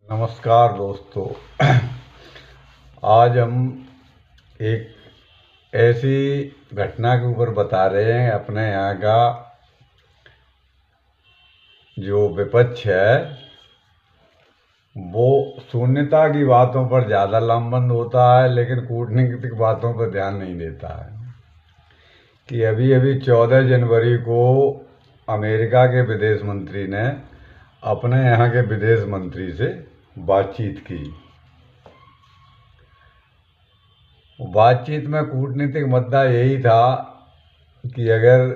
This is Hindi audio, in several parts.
नमस्कार दोस्तों। आज हम एक ऐसी घटना के ऊपर बता रहे हैं। अपने यहाँ का जो विपक्ष है वो शून्यता की बातों पर ज़्यादा लामबंद होता है, लेकिन कूटनीतिक बातों पर ध्यान नहीं देता है। कि अभी अभी 14 जनवरी को अमेरिका के विदेश मंत्री ने अपने यहाँ के विदेश मंत्री से बातचीत की। बातचीत में कूटनीतिक मुद्दा यही था कि अगर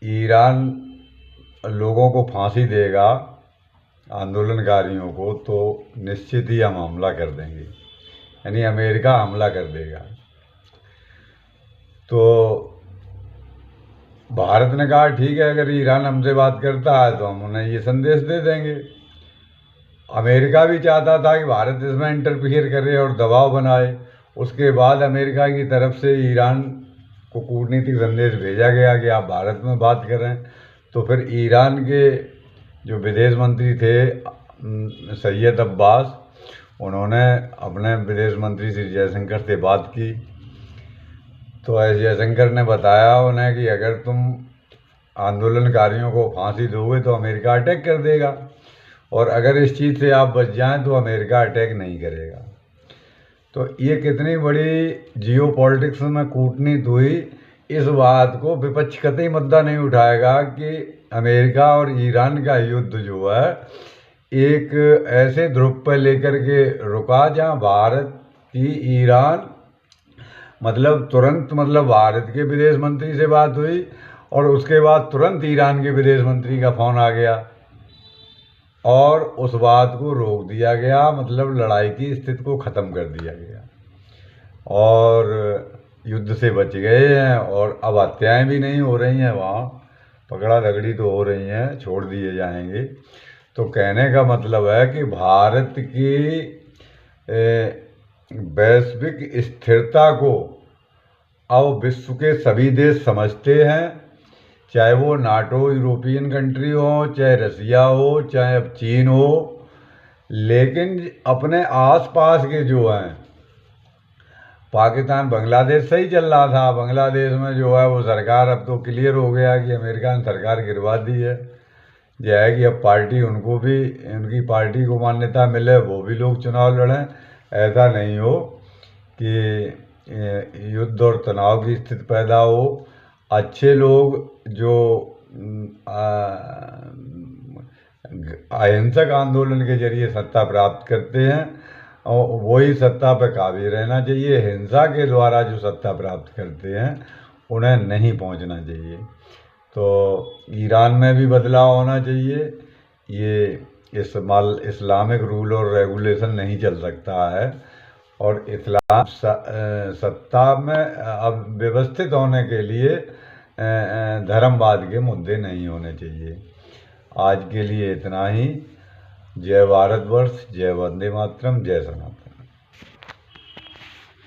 ईरान लोगों को फांसी देगा, आंदोलनकारियों को, तो निश्चित ही हम हमला कर देंगे, यानी अमेरिका हमला कर देगा। तो भारत ने कहा ठीक है, अगर ईरान हमसे बात करता है तो हम उन्हें ये संदेश दे देंगे। अमेरिका भी चाहता था कि भारत इसमें इंटरफियर करे और दबाव बनाए। उसके बाद अमेरिका की तरफ से ईरान को कूटनीतिक संदेश भेजा गया कि आप भारत में बात करें। तो फिर ईरान के जो विदेश मंत्री थे सैयद अब्बास, उन्होंने अपने विदेश मंत्री श्री जयशंकर से बात की। तो जयशंकर ने बताया उन्हें कि अगर तुम आंदोलनकारियों को फांसी दोगे तो अमेरिका अटैक कर देगा, और अगर इस चीज़ से आप बच जाएं तो अमेरिका अटैक नहीं करेगा। तो ये कितनी बड़ी जियो पॉलिटिक्स में कूटनीति हुई। इस बात को विपक्ष कतई मुद्दा नहीं उठाएगा कि अमेरिका और ईरान का युद्ध जो है एक ऐसे ध्रुव पर लेकर के रुका जहां भारत की ईरान तुरंत भारत के विदेश मंत्री से बात हुई और उसके बाद तुरंत ईरान के विदेश मंत्री का फ़ोन आ गया और उस बात को रोक दिया गया। लड़ाई की स्थिति को ख़त्म कर दिया गया और युद्ध से बच गए हैं। और अब हत्याएं भी नहीं हो रही हैं, वहाँ पकड़ा झगड़ी तो हो रही हैं, छोड़ दिए जाएंगे। तो कहने का मतलब है कि भारत की वैश्विक स्थिरता को अब विश्व के सभी देश समझते हैं, चाहे वो नाटो यूरोपियन कंट्री हो, चाहे रसिया हो, चाहे अब चीन हो। लेकिन अपने आसपास के जो हैं, पाकिस्तान बांग्लादेश सही चल रहा था। बांग्लादेश में जो है वो सरकार अब तो क्लियर हो गया कि अमेरिका ने सरकार गिरवा दी है। यह है कि अब पार्टी उनको भी, उनकी पार्टी को मान्यता मिले, वो भी लोग चुनाव लड़ें। ऐसा नहीं हो कि युद्ध और तनाव की स्थिति पैदा हो। अच्छे लोग जो अहिंसक आंदोलन के जरिए सत्ता प्राप्त करते हैं और वही सत्ता पर काबिज रहना चाहिए। हिंसा के द्वारा जो सत्ता प्राप्त करते हैं उन्हें नहीं पहुंचना चाहिए। तो ईरान में भी बदलाव होना चाहिए। ये इस्लामिक रूल और रेगुलेशन नहीं चल सकता है, और इस्लाम सत्ता में अब व्यवस्थित होने के लिए धर्मवाद के मुद्दे नहीं होने चाहिए। आज के लिए इतना ही। जय भारतवर्ष, जय वंदे मातरम, जय सनातन।